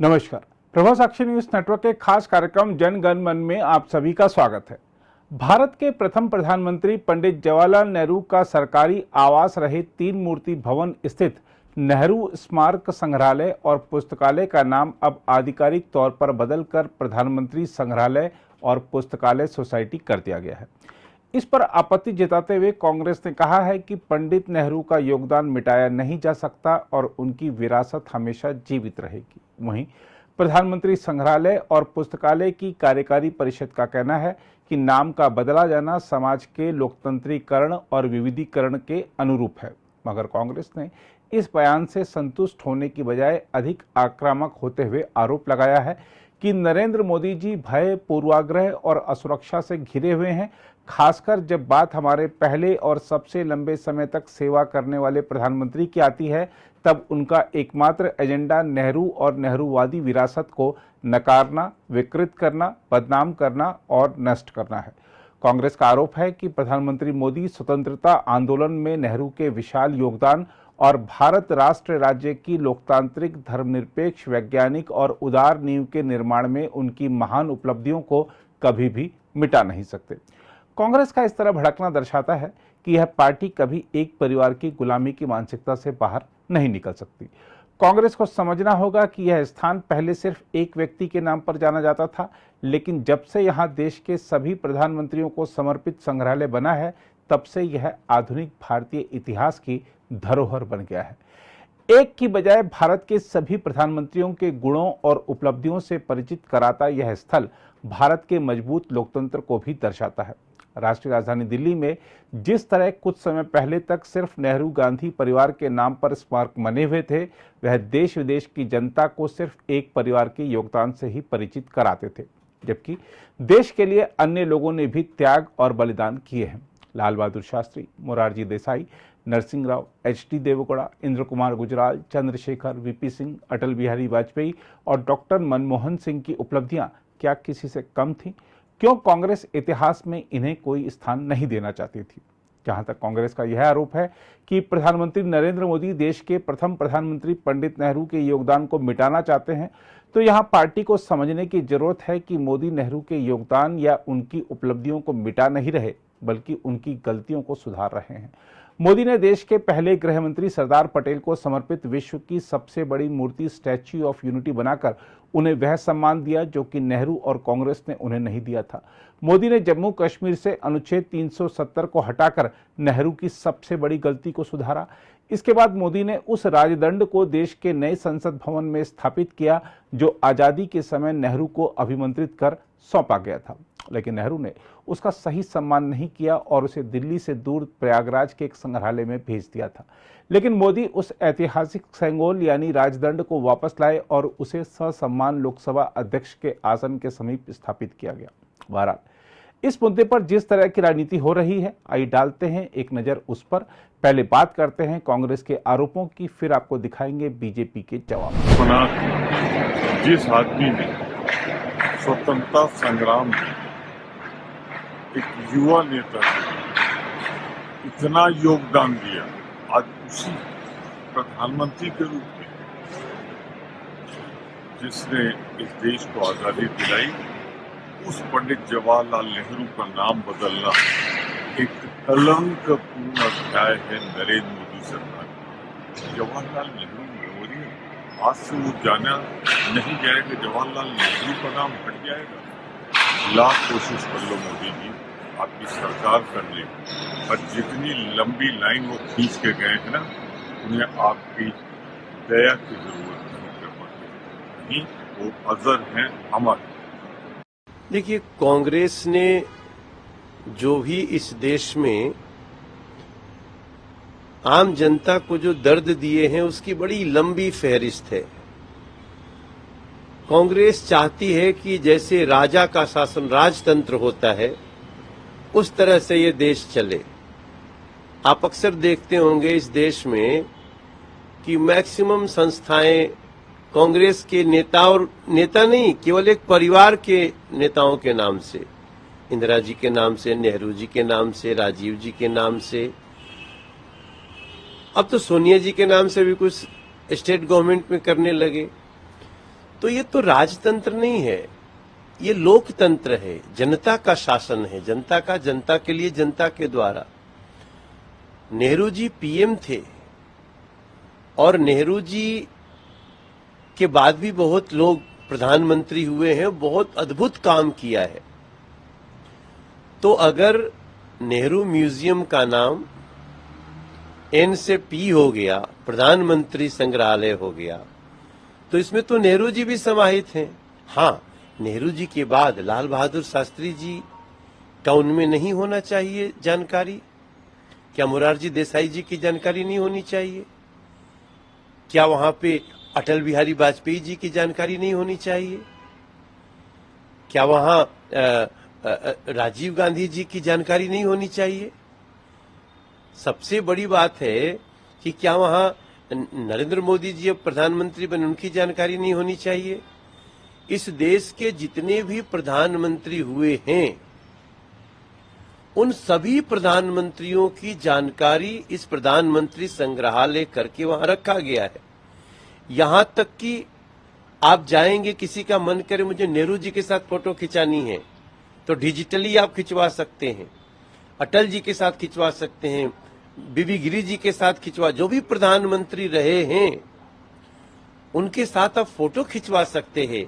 नमस्कार। प्रभा साक्षी news network के खास कार्यक्रम जन गण मन में आप सभी का स्वागत है। भारत के प्रथम प्रधानमंत्री पंडित जवाहरलाल नेहरू का सरकारी आवास रहे तीन मूर्ति भवन स्थित नेहरू स्मारक संग्रहालय और पुस्तकालय का नाम अब आधिकारिक तौर पर बदलकर प्रधानमंत्री संग्रहालय और पुस्तकालय सोसाइटी कर दिया गया है। इस पर आपत्ति जताते हुए कांग्रेस ने कहा है कि पंडित नेहरू का योगदान मिटाया नहीं जा सकता और उनकी विरासत हमेशा जीवित रहेगी। वहीं प्रधानमंत्री संग्रहालय और पुस्तकालय की कार्यकारी परिषद का कहना है कि नाम का बदला जाना समाज के लोकतंत्रीकरण और विविधीकरण के अनुरूप है, मगर कांग्रेस ने इस बयान से संतुष्ट होने की बजाय अधिक आक्रामक होते हुए आरोप लगाया है कि नरेंद्र मोदी जी भय, पूर्वाग्रह और असुरक्षा से घिरे हुए हैं। खासकर जब बात हमारे पहले और सबसे लंबे समय तक सेवा करने वाले प्रधानमंत्री की आती है, तब उनका एकमात्र एजेंडा नेहरू और नेहरूवादी विरासत को नकारना, विकृत करना, बदनाम करना और नष्ट करना है। कांग्रेस का आरोप है कि प्रधानमंत्री मोदी स्वतंत्रता आंदोलन में नेहरू के विशाल योगदान और भारत राष्ट्र राज्य की लोकतांत्रिक, धर्मनिरपेक्ष, वैज्ञानिक और उदार नींव के निर्माण में उनकी महान उपलब्धियों को कभी भी मिटा नहीं सकते। कांग्रेस का इस तरह भड़कना दर्शाता है कि यह पार्टी कभी एक परिवार की गुलामी की मानसिकता से बाहर नहीं निकल सकती। कांग्रेस को समझना होगा कि यह स्थान पहले सिर्फ एक व्यक्ति के नाम पर जाना जाता था, लेकिन जब से यहां देश के सभी प्रधानमंत्रियों को समर्पित संग्रहालय बना है, तब से यह आधुनिक भारतीय इतिहास की धरोहर बन गया है। एक की बजाय भारत के सभी प्रधानमंत्रियों के गुणों और उपलब्धियों से परिचित कराता यह स्थल भारत के मजबूत लोकतंत्र को भी दर्शाता है। राष्ट्रीय राजधानी दिल्ली में जिस तरह कुछ समय पहले तक सिर्फ नेहरू गांधी परिवार के नाम पर स्मारक बने हुए थे, वह देश विदेश की जनता को सिर्फ एक परिवार के योगदान से ही परिचित कराते थे, जबकि देश के लिए अन्य लोगों ने भी त्याग और बलिदान किए हैं। लाल बहादुर शास्त्री, मोरारजी देसाई, नरसिंह राव, एच.डी. देवेगौड़ा, इंद्र कुमार गुजराल, चंद्रशेखर, वीपी सिंह, अटल बिहारी वाजपेयी और डॉक्टर मनमोहन सिंह की उपलब्धियां क्या किसी से कम थीं? क्यों कांग्रेस इतिहास में इन्हें कोई स्थान नहीं देना चाहती थी? जहां तक कांग्रेस का यह आरोप है कि प्रधानमंत्री नरेंद्र मोदी देश के प्रथम प्रधानमंत्री पंडित नेहरू के योगदान को मिटाना चाहते हैं, तो यहां पार्टी को समझने की जरूरत है कि मोदी नेहरू के योगदान या उनकी उपलब्धियों को मिटा नहीं रहे, बल्कि उनकी गलतियों को सुधार रहे हैं। मोदी ने देश के पहले गृह मंत्री सरदार पटेल को समर्पित विश्व की सबसे बड़ी मूर्ति स्टैच्यू ऑफ यूनिटी बनाकर उन्हें वह सम्मान दिया जो कि नेहरू और कांग्रेस ने उन्हें नहीं दिया था। मोदी ने जम्मू कश्मीर से अनुच्छेद 370 को हटाकर नेहरू की सबसे बड़ी गलती को सुधारा। इसके बाद मोदी ने उस राजदंड को देश के नए संसद भवन में स्थापित किया जो आजादी के समय नेहरू को अभिमंत्रित कर सौंपा गया था, लेकिन नेहरू ने उसका सही सम्मान नहीं किया और उसे दिल्ली से दूर प्रयागराज के एक संग्रहालय में भेज दिया था। लेकिन मोदी उस ऐतिहासिक सेंगोल यानी राजदंड को वापस लाए और उसे ससम्मान लोकसभा अध्यक्ष के आसन के समीप स्थापित किया गया। बहरहाल, इस मुद्दे पर जिस तरह की राजनीति हो रही है, आइए डालते हैं एक नजर उस पर। पहले बात करते हैं कांग्रेस के आरोपों की, फिर आपको दिखाएंगे बीजेपी के जवाब। जिस आदमी ने स्वतंत्रता संग्राम में एक युवा नेता इतना योगदान दिया, आज उसी प्रधानमंत्री के रूप में जिसने इस देश को आजादी दिलाई, उस पंडित जवाहरलाल नेहरू का नाम बदलना एक कलंकपूर्ण अध्याय है नरेंद्र मोदी सरकार। जवाहरलाल नेहरू मेमोरियल आज से वो जाना नहीं जाएगा, जवाहरलाल नेहरू का नाम हट जाएगा। लाख कोशिश कर लो मोदी जी, आपकी सरकार कर ले, और जितनी लंबी लाइन वो खींच के गए हैं ना, उन्हें आपकी दया की जरूरत नहीं कर पाते, नहीं वो अजर हैं, अमर। देखिए, कांग्रेस ने जो भी इस देश में आम जनता को जो दर्द दिए हैं उसकी बड़ी लंबी फहरिस्त है। कांग्रेस चाहती है कि जैसे राजा का शासन राजतंत्र होता है, उस तरह से ये देश चले। आप अक्सर देखते होंगे इस देश में कि मैक्सिमम संस्थाएं कांग्रेस के नेता नहीं, केवल एक परिवार के नेताओं के नाम से, इंदिरा जी के नाम से, नेहरू जी के नाम से, राजीव जी के नाम से, अब तो सोनिया जी के नाम से भी कुछ स्टेट गवर्नमेंट में करने लगे। तो ये तो राजतंत्र नहीं है, ये लोकतंत्र है, जनता का शासन है, जनता का जनता के लिए, जनता के द्वारा। नेहरू जी पीएम थे और नेहरू जी के बाद भी बहुत लोग प्रधानमंत्री हुए हैं, बहुत अद्भुत काम किया है। तो अगर नेहरू म्यूजियम का नाम एन से पी हो गया, प्रधानमंत्री संग्रहालय हो गया, तो इसमें तो नेहरू जी भी समाहित हैं। हाँ, नेहरू जी के बाद लाल बहादुर शास्त्री जी का उनमें नहीं होना चाहिए जानकारी? क्या मोरारजी देसाई जी की जानकारी नहीं होनी चाहिए? क्या वहां पे अटल बिहारी वाजपेयी जी की जानकारी नहीं होनी चाहिए? क्या वहां राजीव गांधी जी की जानकारी नहीं होनी चाहिए? सबसे बड़ी बात है कि क्या वहां नरेंद्र मोदी जी अब प्रधानमंत्री बने, उनकी जानकारी नहीं होनी चाहिए? इस देश के जितने भी प्रधानमंत्री हुए हैं, उन सभी प्रधानमंत्रियों की जानकारी इस प्रधानमंत्री संग्रहालय करके वहां रखा गया है। यहां तक कि आप जाएंगे, किसी का मन करे मुझे नेहरू जी के साथ फोटो खिंचानी है तो डिजिटली आप खिंचवा सकते हैं, अटल जी के साथ खिंचवा सकते हैं, बीबी गिरी जी के साथ खिंचवा, जो भी प्रधानमंत्री रहे हैं उनके साथ आप फोटो खिंचवा सकते हैं।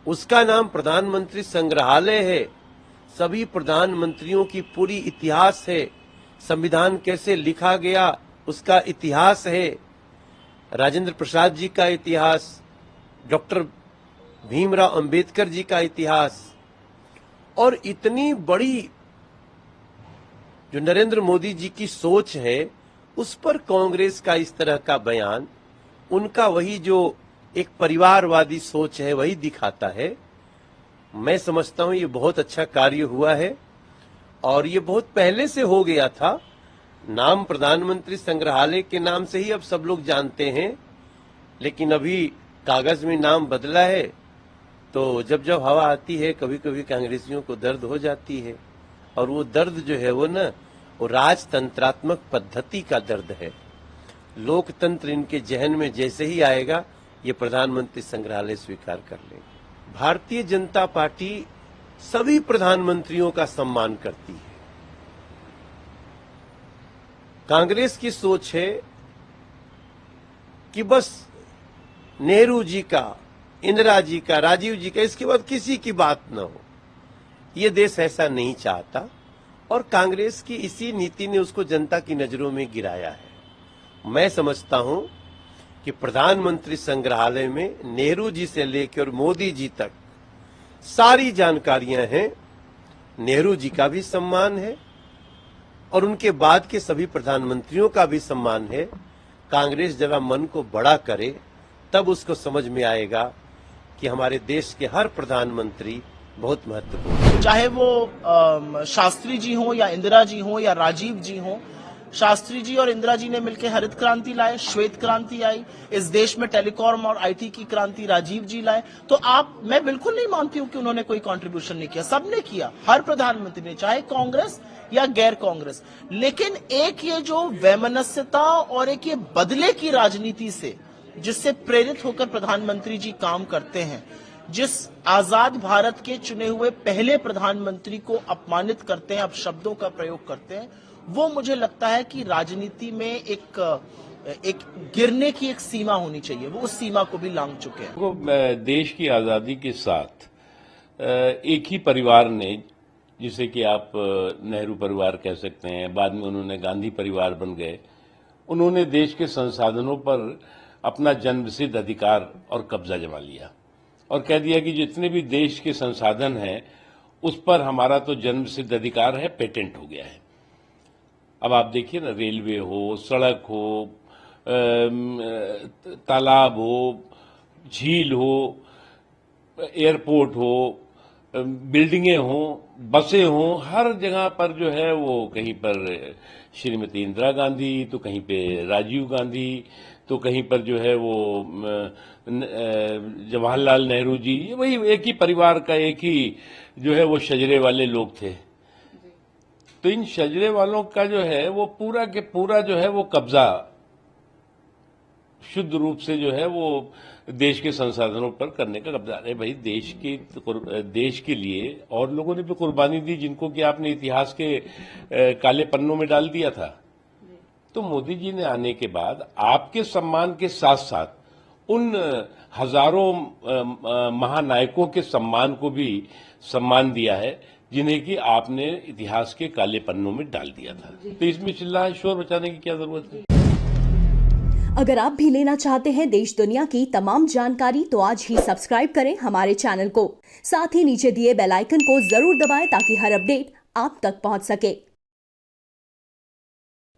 उसका नाम प्रधानमंत्री संग्रहालय है। सभी प्रधानमंत्रियों की पूरी इतिहास है, संविधान कैसे लिखा गया उसका इतिहास है, राजेंद्र प्रसाद जी का इतिहास, डॉक्टर भीमराव अंबेडकर जी का इतिहास, और इतनी बड़ी जो नरेंद्र मोदी जी की सोच है उस पर कांग्रेस का इस तरह का बयान, उनका वही जो एक परिवारवादी सोच है वही दिखाता है। मैं समझता हूं ये बहुत अच्छा कार्य हुआ है और ये बहुत पहले से हो गया था। नाम प्रधानमंत्री संग्रहालय के नाम से ही अब सब लोग जानते हैं, लेकिन अभी कागज में नाम बदला है, तो जब जब हवा आती है कभी कभी कांग्रेसियों को दर्द हो जाती है, और वो दर्द जो है वो राजतंत्रात्मक पद्धति का दर्द है। लोकतंत्र इनके जहन में जैसे ही आएगा ये प्रधानमंत्री संग्रहालय स्वीकार कर लेंगे। भारतीय जनता पार्टी सभी प्रधानमंत्रियों का सम्मान करती है। कांग्रेस की सोच है कि बस नेहरू जी का, इंदिरा जी का, राजीव जी का, इसके बाद किसी की बात न हो। ये देश ऐसा नहीं चाहता और कांग्रेस की इसी नीति ने उसको जनता की नजरों में गिराया है। मैं समझता हूं कि प्रधानमंत्री संग्रहालय में नेहरू जी से लेकर मोदी जी तक सारी जानकारियां हैं। नेहरू जी का भी सम्मान है और उनके बाद के सभी प्रधानमंत्रियों का भी सम्मान है। कांग्रेस जरा मन को बड़ा करे तब उसको समझ में आएगा कि हमारे देश के हर प्रधानमंत्री बहुत महत्वपूर्ण है। चाहे वो शास्त्री जी हो या इंदिरा जी हो या राजीव जी हो, शास्त्री जी और इंदिरा जी ने मिलकर हरित क्रांति लाए, श्वेत क्रांति आई, इस देश में टेलीकॉम और आईटी की क्रांति राजीव जी लाए। तो मैं बिल्कुल नहीं मानती हूं कि उन्होंने कोई कंट्रीब्यूशन नहीं किया, सबने किया, हर प्रधानमंत्री ने, चाहे कांग्रेस या गैर कांग्रेस। लेकिन एक ये जो वैमनस्यता और एक ये बदले की राजनीति से जिससे प्रेरित होकर प्रधानमंत्री जी काम करते हैं, जिस आजाद भारत के चुने हुए पहले प्रधानमंत्री को अपमानित करते हैं, अपशब्दों का प्रयोग करते हैं, वो मुझे लगता है कि राजनीति में एक गिरने की एक सीमा होनी चाहिए। वो उस सीमा को भी लांघ चुके हैं। देश की आजादी के साथ एक ही परिवार ने, जिसे कि आप नेहरू परिवार कह सकते हैं, बाद में उन्होंने गांधी परिवार बन गए, उन्होंने देश के संसाधनों पर अपना जन्मसिद्ध अधिकार और कब्जा जमा लिया और कह दिया कि जितने भी देश के संसाधन हैं उस पर हमारा तो जन्मसिद्ध अधिकार है, पेटेंट हो गया है। अब आप देखिए ना, रेलवे हो, सड़क हो, तालाब हो, झील हो, एयरपोर्ट हो, बिल्डिंगें हो, बसें हो, हर जगह पर जो है वो कहीं पर श्रीमती इंदिरा गांधी, तो कहीं पे राजीव गांधी, तो कहीं पर जो है वो जवाहरलाल नेहरू जी, वही एक ही परिवार का एक ही जो है वो शजरे वाले लोग थे। तो इन शजरे वालों का जो है वो पूरा के पूरा जो है वो कब्जा शुद्ध रूप से जो है वो देश के संसाधनों पर करने का कब्जा है। भाई देश के लिए और लोगों ने भी कुर्बानी दी जिनको कि आपने इतिहास के काले पन्नों में डाल दिया था। तो मोदी जी ने आने के बाद आपके सम्मान के साथ साथ उन हजारों महानायकों के सम्मान को भी सम्मान दिया है जिन्हें कि आपने इतिहास के काले पन्नों में डाल दिया था। तो इसमें चिल्ला शोर मचाने की क्या जरूरत है। अगर आप भी लेना चाहते हैं देश दुनिया की तमाम जानकारी तो आज ही सब्सक्राइब करें हमारे चैनल को। साथ ही नीचे दिए बेल आइकन को जरूर दबाएं ताकि हर अपडेट आप तक पहुंच सके।